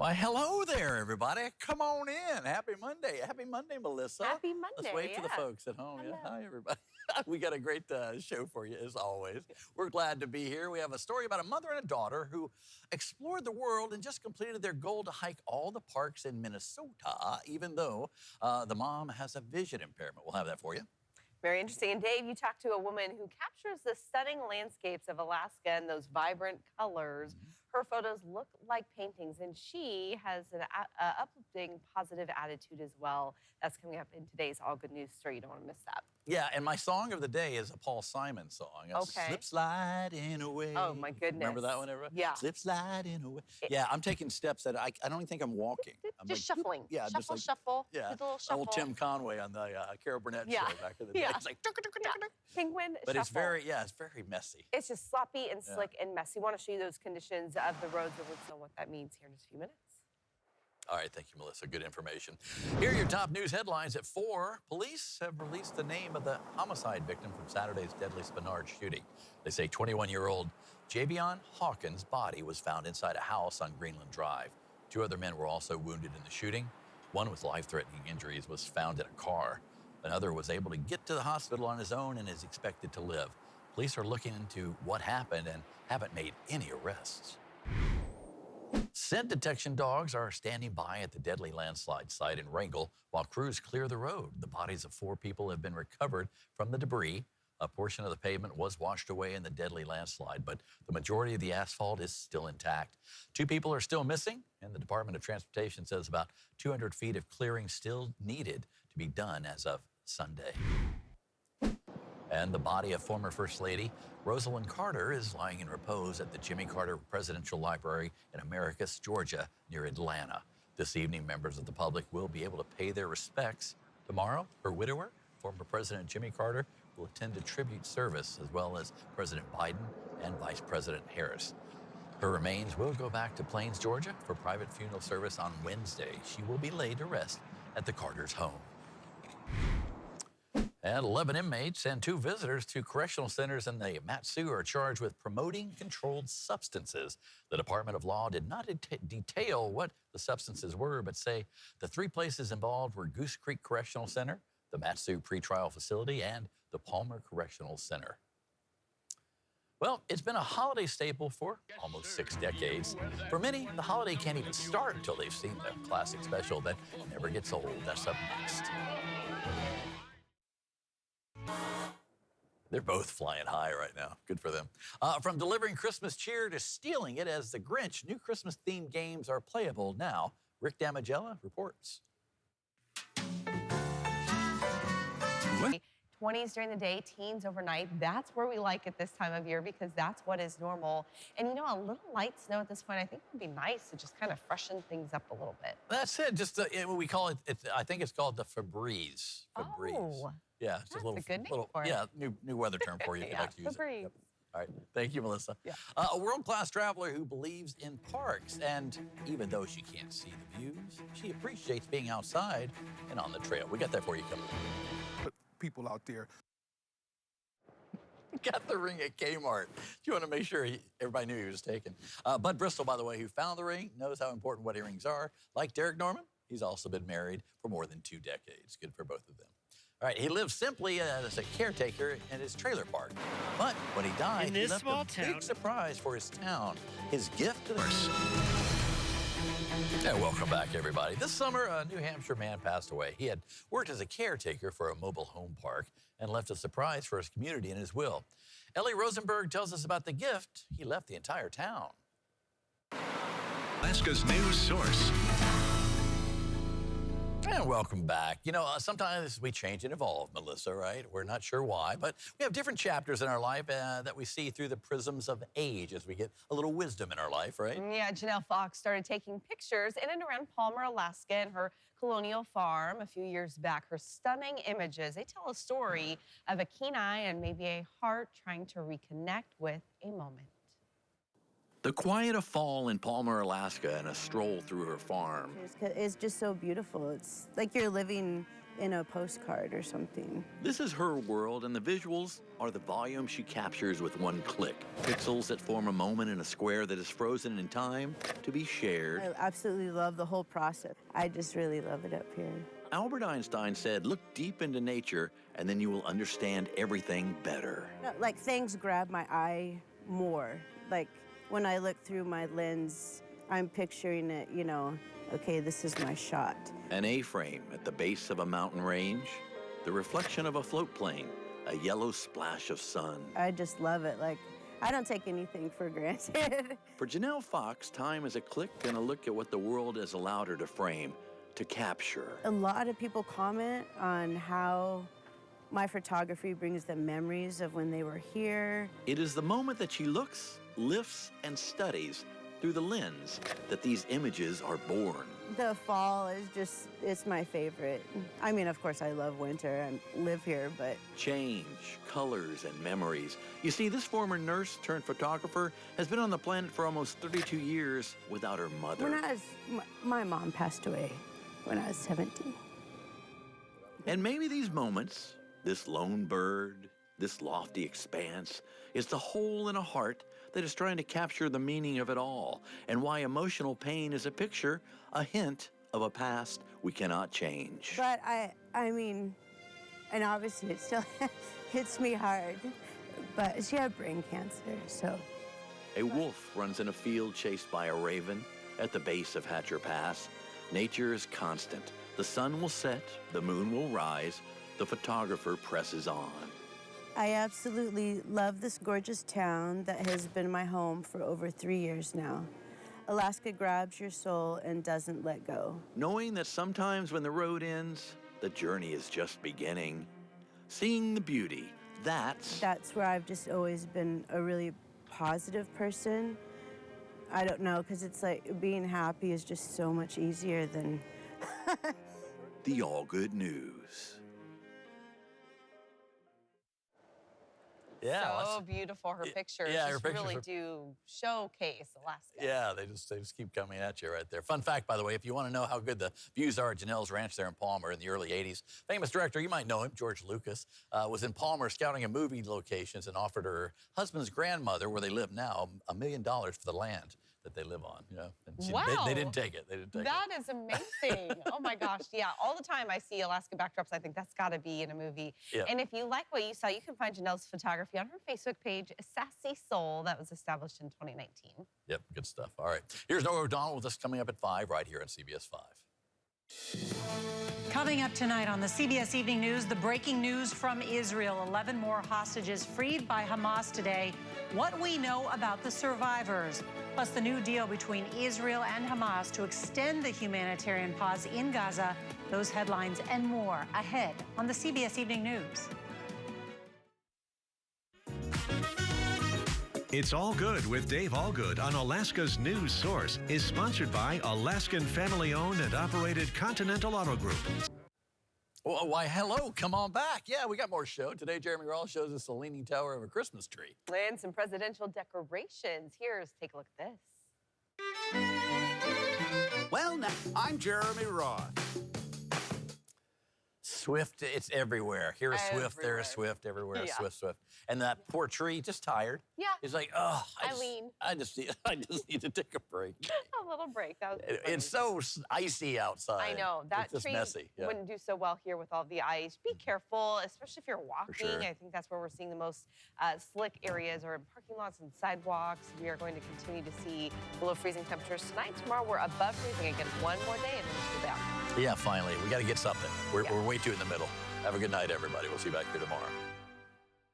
Why, hello there, everybody. Come on in. Happy Monday. Happy Monday, Melissa. Happy Monday. Let's wave to the folks at home. Hello. Yeah, hi, everybody. We got a great show for you, as always. We're glad to be here. We have a story about a mother and a daughter who explored the world and just completed their goal to hike all the parks in Minnesota, even though the mom has a vision impairment. We'll have that for you. Very interesting. And Dave, you talked to a woman who captures the stunning landscapes of Alaska and those vibrant colors. Her photos look like paintings, and she has an uplifting, positive attitude as well. That's coming up in today's All Good News story. You don't want to miss that. Yeah, and my song of the day is a Paul Simon song. Okay. Slip sliding away. Oh, my goodness. Remember that one, everybody? Yeah. Slip sliding away. Yeah, I'm taking steps that I don't even think I'm walking. I'm Just like, shuffling. Yeah, shuffle, just like, shuffle. Yeah, Do the little shuffle. old Tim Conway on the Carol Burnett show back in the day. It's like, Penguin but shuffle. it's very messy. It's just sloppy and slick and messy. We want to show you those conditions of the roads and we'll know what that means here in just a few minutes. All right, thank you, Melissa. Good information. Here are your top news headlines at 4. Police have released the name of the homicide victim from Saturday's deadly Spinard shooting. They say 21-year-old Javion Hawkins' body was found inside a house on Greenland Drive. 2 other men were also wounded in the shooting. One with life-threatening injuries was found in a car. Another was able to get to the hospital on his own and is expected to live. Police are looking into what happened and haven't made any arrests. Scent detection dogs are standing by at the deadly landslide site in Wrangell while crews clear the road. The bodies of 4 people have been recovered from the debris. A portion of the pavement was washed away in the deadly landslide, but the majority of the asphalt is still intact. 2 people are still missing, and the Department of Transportation says about 200 feet of clearing still needed to be done as of Sunday. And the body of former First Lady Rosalynn Carter is lying in repose at the Jimmy Carter Presidential Library in Americus, Georgia, near Atlanta. This evening, members of the public will be able to pay their respects. Tomorrow, her widower, former President Jimmy Carter, will attend a tribute service, as well as President Biden and Vice President Harris. Her remains will go back to Plains, Georgia, for private funeral service on Wednesday. She will be laid to rest at the Carter's home. And 11 inmates and 2 visitors to correctional centers in the Mat-Su are charged with promoting controlled substances. The Department of Law did not detail what the substances were, but say the 3 places involved were Goose Creek Correctional Center, the Mat-Su Pretrial Facility, and the Palmer Correctional Center. Well, it's been a holiday staple for almost 6 decades. For many, the holiday can't even start until they've seen the classic special that never gets old. That's up next. They're both flying high right now. Good for them. From delivering Christmas cheer to stealing it as the Grinch, new Christmas-themed games are playable now. Rick Damigella reports. 20s during the day, teens overnight. That's where we like it this time of year because that's what is normal. And you know, a little light snow at this point, I think would be nice to just kind of freshen things up a little bit. That's it. Just we call it. I think it's called the Febreze. Oh, yeah, it's that's a good name for it. Yeah, new weather term for you if you'd like to use Febreze. it. Yep. All right, thank you, Melissa. Yeah. A world-class traveler who believes in parks, and even though she can't see the views, she appreciates being outside and on the trail. We got that for you coming up. People out there. Got the ring at Kmart. You want to make sure everybody knew he was taken. Bud Bristol, by the way, who found the ring, knows how important wedding rings are. Like Derek Norman, he's also been married for more than 2 decades. Good for both of them. All right, he lives simply as a caretaker in his trailer park. But when he died, he left a big surprise for his town. His gift to the And welcome back, everybody. This summer, a New Hampshire man passed away. He had worked as a caretaker for a mobile home park and left a surprise for his community in his will. Ellie Rosenberg tells us about the gift he left the entire town. Alaska's news source. And welcome back. You know, sometimes we change and evolve, Melissa, right? We're not sure why, but we have different chapters in our life that we see through the prisms of age as we get a little wisdom in our life, right? Yeah, Janelle Fox started taking pictures in and around Palmer, Alaska, and her colonial farm a few years back. Her stunning images, they tell a story of a keen eye and maybe a heart trying to reconnect with a moment. The quiet of fall in Palmer, Alaska, and a stroll through her farm. It's just so beautiful. It's like you're living in a postcard or something. This is her world, and the visuals are the volume she captures with one click. Pixels that form a moment in a square that is frozen in time to be shared. I absolutely love the whole process. I just really love it up here. Albert Einstein said, look deep into nature, and then you will understand everything better. Like, things grab my eye more. Like, when I look through my lens, I'm picturing it, you know, okay, this is my shot. An A-frame at the base of a mountain range, the reflection of a float plane, a yellow splash of sun. I just love it. Like, I don't take anything for granted. For Janelle Fox, time is a click and a look at what the world has allowed her to frame, to capture. A lot of people comment on how my photography brings them memories of when they were here. It is the moment that she looks, lifts, and studies through the lens that these images are born. The fall is just, it's my favorite. I mean, of course, I love winter and live here, but... Change, colors, and memories. You see, this former nurse turned photographer has been on the planet for almost 32 years without her mother. When I was, my mom passed away when I was 17. And maybe these moments, this lone bird, this lofty expanse, is the hole in a heart that is trying to capture the meaning of it all, and why emotional pain is a picture, a hint of a past we cannot change. But I mean, and obviously it still hits me hard, but she had brain cancer, so. A wolf runs in a field chased by a raven at the base of Hatcher Pass. Nature is constant. The sun will set, the moon will rise, the photographer presses on. I absolutely love this gorgeous town that has been my home for over 3 years now. Alaska grabs your soul and doesn't let go. Knowing that sometimes when the road ends, the journey is just beginning. Seeing the beauty, that's where I've just always been a really positive person. I don't know, because it's like being happy is just so much easier than... the Allgood News. Yeah, so beautiful. Her pictures her pictures really do showcase Alaska. Yeah, they just keep coming at you right there. Fun fact, by the way, if you want to know how good the views are at Janelle's Ranch there in Palmer in the early 80s, famous director, you might know him, George Lucas, was in Palmer scouting a movie locations and offered her husband's grandmother, where they live now, $1 million for the land that they live on. You know, and Wow. They didn't take it. They didn't take it. That is amazing. Oh my gosh. Yeah, all the time I see Alaska backdrops, I think that's got to be in a movie. Yeah. And if you like what you saw, you can find Janelle's photography on her Facebook page, Sassy Soul, that was established in 2019. Yep, good stuff. All right. Here's Noah O'Donnell with us coming up at 5 right here on CBS 5. Coming up tonight on the CBS Evening News, the breaking news from Israel. 11 more hostages freed by Hamas today. What we know about the survivors. Plus the new deal between Israel and Hamas to extend the humanitarian pause in Gaza. Those headlines and more ahead on the CBS Evening News. It's All Good with Dave Allgood on Alaska's news source is sponsored by Alaskan family-owned and operated Continental Auto Group. Oh, why, hello, come on back. Yeah, we got more show. Today, Jeremy Rawls shows us the Leaning Tower of a Christmas tree. And some presidential decorations. Take a look at this. Well, now, I'm Jeremy Roth. Swift, it's everywhere. Here a Swift, there a Swift, everywhere a Yeah. Swift, Swift. And that poor tree, just tired. Yeah. It's like, oh, I just need to take a break. A little break. That was It's so icy outside. I know. That it's just tree messy. Yeah. wouldn't do so well here with all the ice. Be careful, especially if you're walking. sure. I think that's where we're seeing the most slick areas, or in parking lots and sidewalks. We are going to continue to see below freezing temperatures tonight. Tomorrow we're above freezing again one more day, and then we'll cool down. Yeah, finally. We got to get something. We're way too in the middle. Have a good night, everybody. We'll see you back here tomorrow.